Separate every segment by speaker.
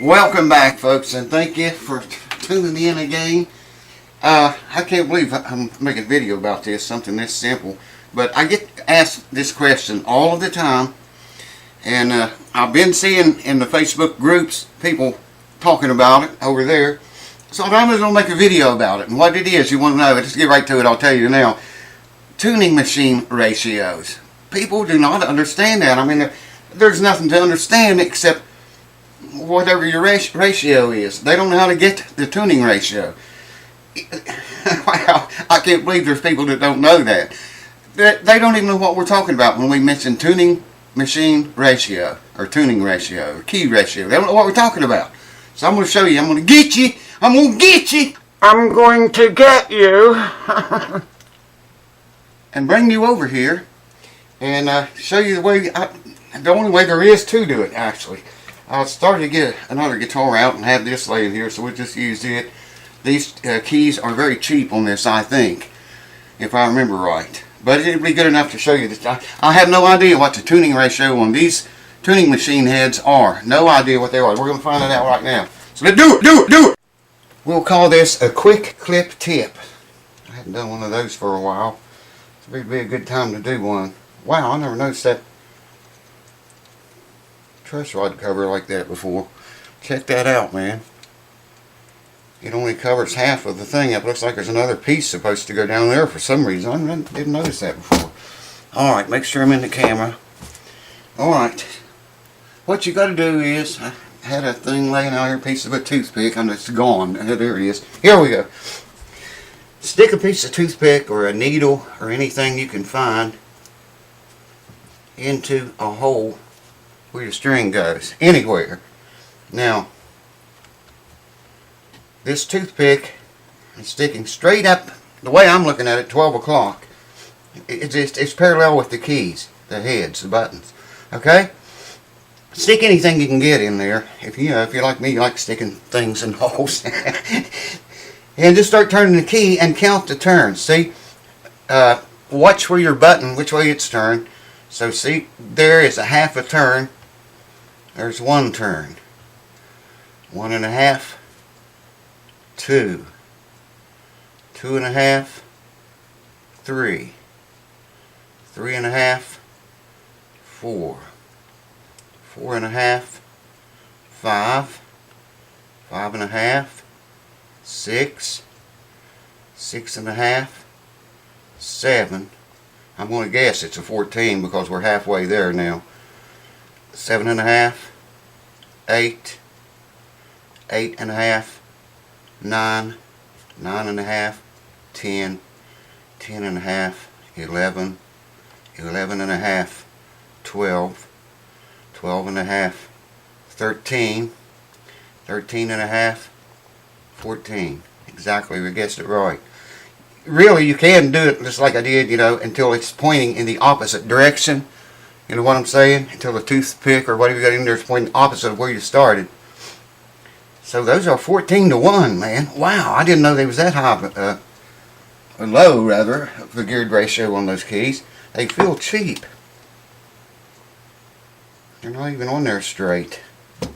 Speaker 1: Welcome back, folks, and thank you for tuning in again. I can't believe I'm making a video about this, something this simple, but I get asked this question all of the time, and I've been seeing in the Facebook groups people talking about it over there, so I'm going to make a video about it. And what it is, you want to know, let's get right to it, I'll tell you now. Tuning machine ratios. People do not understand that. I mean, there's nothing to understand except whatever your ratio is. They don't know how to get the tuning ratio. Wow, I can't believe there's people that don't know that. They don't even know what we're talking about when we mention tuning machine ratio, or tuning ratio, or key ratio. They don't know what we're talking about. So I'm going to show you. I'm going to get you. I'm going to get you. I'm going to get you. And bring you over here and show you the way, the only way there is to do it, actually. I started to get another guitar out and have this laying here, so we'll just use it. These keys are very cheap on this, I think, if I remember right. But it'll be good enough to show you this. I have no idea what the tuning ratio on these tuning machine heads are. No idea what they are. We're going to find it out right now. So let's do it. We'll call this a quick clip tip. I haven't done one of those for a while. So it'd be a good time to do one. Wow, I never noticed that truss rod cover like that before. Check that out, man. It only covers half of the thing. It looks like there's another piece supposed to go down there for some reason. I didn't notice that before. Alright, make sure I'm in the camera. Alright. What you got to do is, I had a thing laying out here, a piece of a toothpick, and it's gone. There it is. Here we go. Stick a piece of toothpick or a needle or anything you can find into a hole where your string goes, anywhere. Now, this toothpick is sticking straight up, the way I'm looking at it, 12 o'clock. It's parallel with the keys, the heads, the buttons. Okay? Stick anything you can get in there. If you're like me, you like sticking things in holes. And just start turning the key and count the turns. See? Watch where your button, which way it's turned. So see, there is a half a turn. There's one turn. 1.5. 2. 2.5. 3. 3.5. 4. 4.5. 5. 5.5. 6. 6.5. 7. I'm going to guess it's a 14 because we're halfway there now. 7.5. 8. 8.5. 9. 9.5. 10. 10.5. 11. 11.5. 12. 12.5. 13. 13.5. 14. Exactly, we guessed it right. Really, you can do it just like I did, until it's pointing in the opposite direction. You know what I'm saying? Until the toothpick or whatever you got in there is pointing opposite of where you started. So those are 14 to 1, man. Wow, I didn't know they was that high, or low rather, the geared ratio on those keys. They feel cheap. They're not even on there straight. But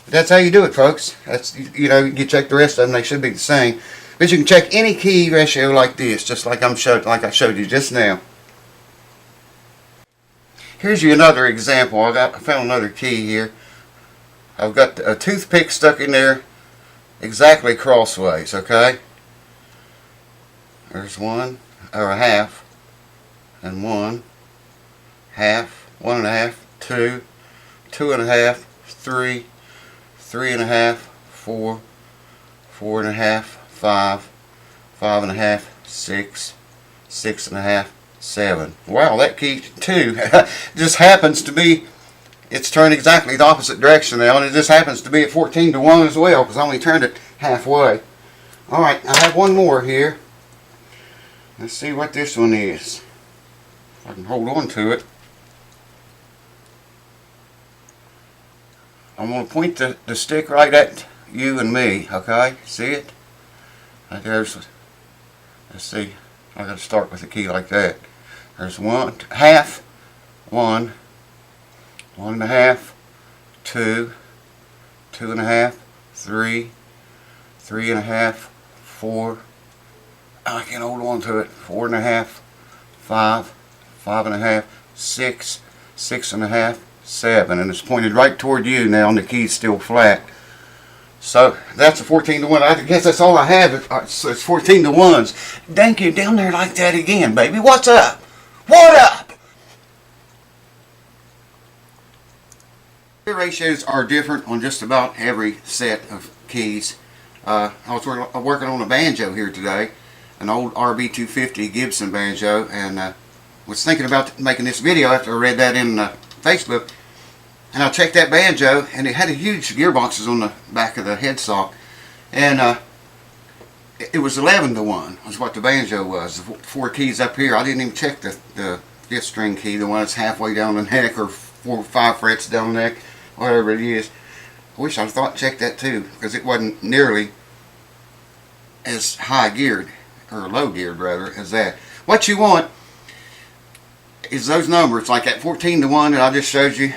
Speaker 1: that's how you do it, folks. That's, you check the rest of them, they should be the same. But you can check any key ratio like this, just like I showed you just now. Here's you another example. I found another key here. I've got a toothpick stuck in there exactly crossways, okay? There's one, or a half, and 1, half, 1.5, 2, 2.5, 3, 3.5, 4, 4.5, 5, 5.5, 6, 6.5, 7. Wow, that key too just happens to be, it's turned exactly the opposite direction now, and it just happens to be at 14 to 1 as well, because I only turned it halfway. Alright, I have one more here. Let's see what this one is. If I can hold on to it. I'm going to point the stick right at you and me, okay? See it? There's, let's see, I got to start with a key like that. There's 1, half, 1, 1.5, 2, 2.5, 3, 3.5, 4. I can hold on to it. 4.5, 5, 5.5, 6, 6.5, 7, and it's pointed right toward you now, and the key's still flat. So that's a 14 to 1. I guess that's all I have. It's 14 to 1s. Thank you down there like that again, baby. What's up? What up? The ratios are different on just about every set of keys. I was working on a banjo here today, an old RB250 Gibson banjo, and was thinking about making this video after I read that in Facebook. And I checked that banjo, and it had a huge gearboxes on the back of the headstock, and it was 11 to 1 was what the banjo was. The 4 keys up here, I didn't even check the 5th string key, the one that's halfway down the neck, or 4 or 5 frets down the neck, whatever it is. I wish I'd checked that too, because it wasn't nearly as high geared, or low geared rather, as that. What you want is those numbers, like that 14 to 1 that I just showed you.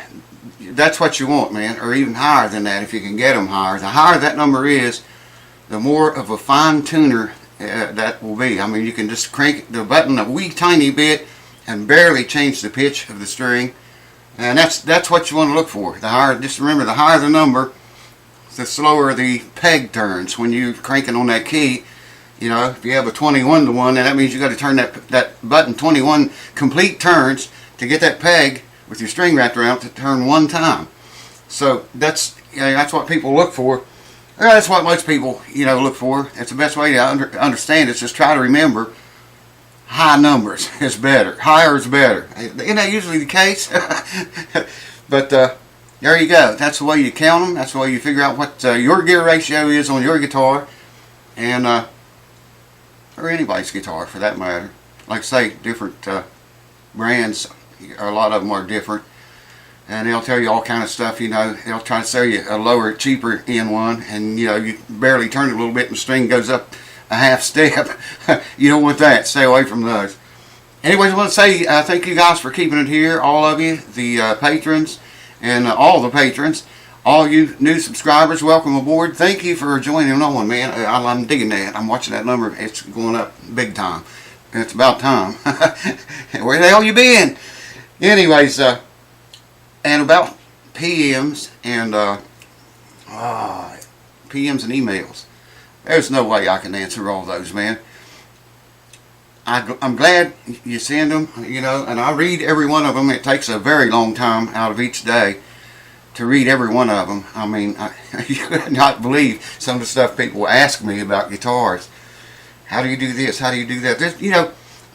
Speaker 1: That's what you want, man, or even higher than that if you can get them higher. The higher that number is, the more of a fine tuner that will be. I mean, you can just crank the button a wee tiny bit and barely change the pitch of the string, and that's what you want to look for. The higher, just remember, the higher the number, the slower the peg turns when you're cranking on that key. You know, if you have a 21 to 1, then that means you got to turn that button 21 complete turns to get that peg with your string wrapped around to turn one time. So that's what people look for. That's what most people look for. It's the best way to understand it. Just try to remember high numbers is better. Higher is better. Isn't that usually the case? But there you go. That's the way you count them. That's the way you figure out what your gear ratio is on your guitar, and or anybody's guitar for that matter. Like I say, different brands, a lot of them are different, and they'll tell you all kind of stuff. They'll try to sell you a lower, cheaper end one, and you barely turn it a little bit and the string goes up a half step. You don't want that. Stay away from those. Anyways, I want to say thank you guys for keeping it here, all of you, the patrons, and all the patrons. All you new subscribers, welcome aboard. Thank you for joining on, man. I'm digging that. I'm watching that number. It's going up big time. It's about time. Where the hell you been? Anyways, and about PMs and PMs and emails. There's no way I can answer all those, man. I'm glad you send them, and I read every one of them. It takes a very long time out of each day to read every one of them. I mean, you could not believe some of the stuff people ask me about guitars. How do you do this? How do you do that? There's,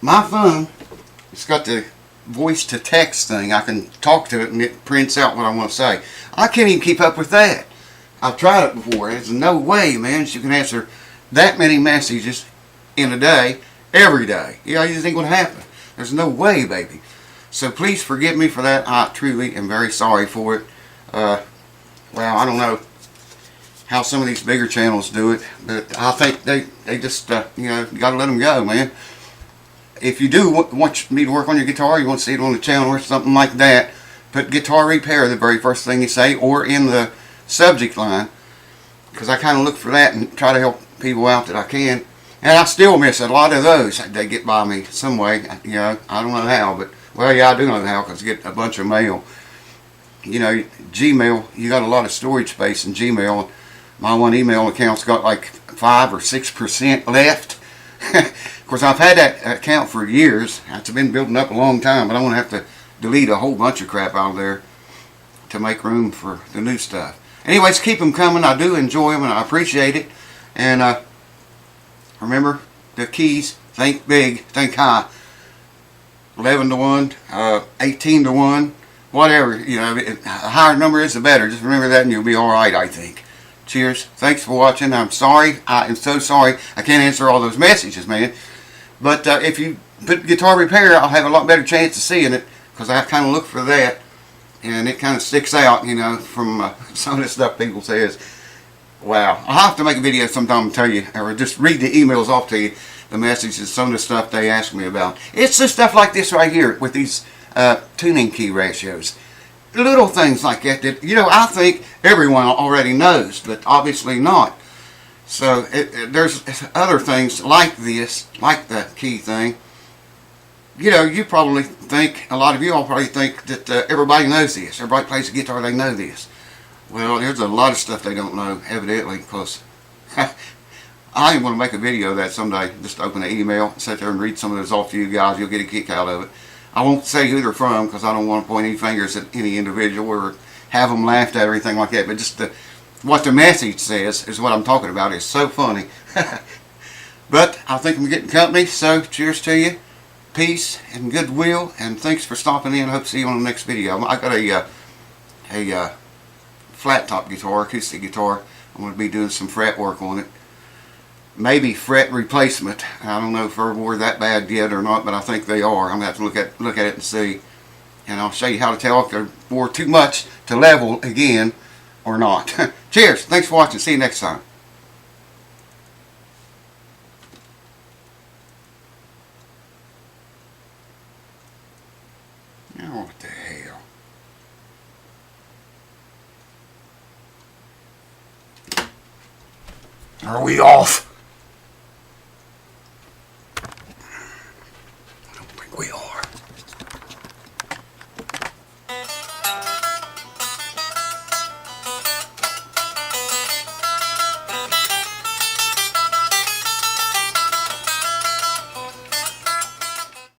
Speaker 1: my phone, it's got the voice to text thing. I can talk to it and it prints out what I want to say. I can't even keep up with that. I've tried it before. There's no way, man, you can answer that many messages in a day, every day. You just ain't going to happen. There's no way, baby. So please forgive me for that. I truly am very sorry for it. Well, I don't know how some of these bigger channels do it, but I think they just, you got to let them go, man. If you do want me to work on your guitar, you want to see it on the channel or something like that, put guitar repair the very first thing you say, or in the subject line, because I kind of look for that and try to help people out that I can. And I still miss a lot of those. They get by me some way, I don't know how, but, well, yeah, I do know how, because I get a bunch of mail. Gmail, you got a lot of storage space in Gmail. My one email account's got like 5 or 6% left. Of course, I've had that account for years. It's been building up a long time, but I'm going to have to delete a whole bunch of crap out of there to make room for the new stuff. Anyways, keep them coming. I do enjoy them, and I appreciate it. And remember, the keys, think big, think high. 11 to 1, 18 to 1, whatever. The higher number is, the better. Just remember that, and you'll be all right, I think. Cheers. Thanks for watching. I'm sorry. I am so sorry. I can't answer all those messages, man. But if you put guitar repair, I'll have a lot better chance of seeing it, because I kind of look for that, and it kind of sticks out, from some of the stuff people says. Wow. I'll have to make a video sometime and tell you, or just read the emails off to you, the messages, some of the stuff they ask me about. It's the stuff like this right here with these tuning key ratios. little things like that that, you know, I think everyone already knows, but obviously not. So there's other things like this, like the key thing. You know, you probably think, a lot of you all probably think that everybody knows this. Everybody plays the guitar, they know this. Well, there's a lot of stuff they don't know, evidently, because I am going to make a video of that someday. Just open an email, sit there and read some of those off to you guys. You'll get a kick out of it. I won't say who they're from because I don't want to point any fingers at any individual or have them laughed at or anything like that. But just what the message says is what I'm talking about. It's so funny. But I think I'm getting company, so cheers to you. Peace and goodwill, and thanks for stopping in. I hope to see you on the next video. I got a flat top guitar, acoustic guitar. I'm going to be doing some fret work on it. Maybe fret replacement. I don't know if they're that bad yet or not, but I think they are. I'm going to have to look at it and see. And I'll show you how to tell if they're wore too much to level again or not. Cheers. Thanks for watching. See you next time. Oh, what the hell? Are we off?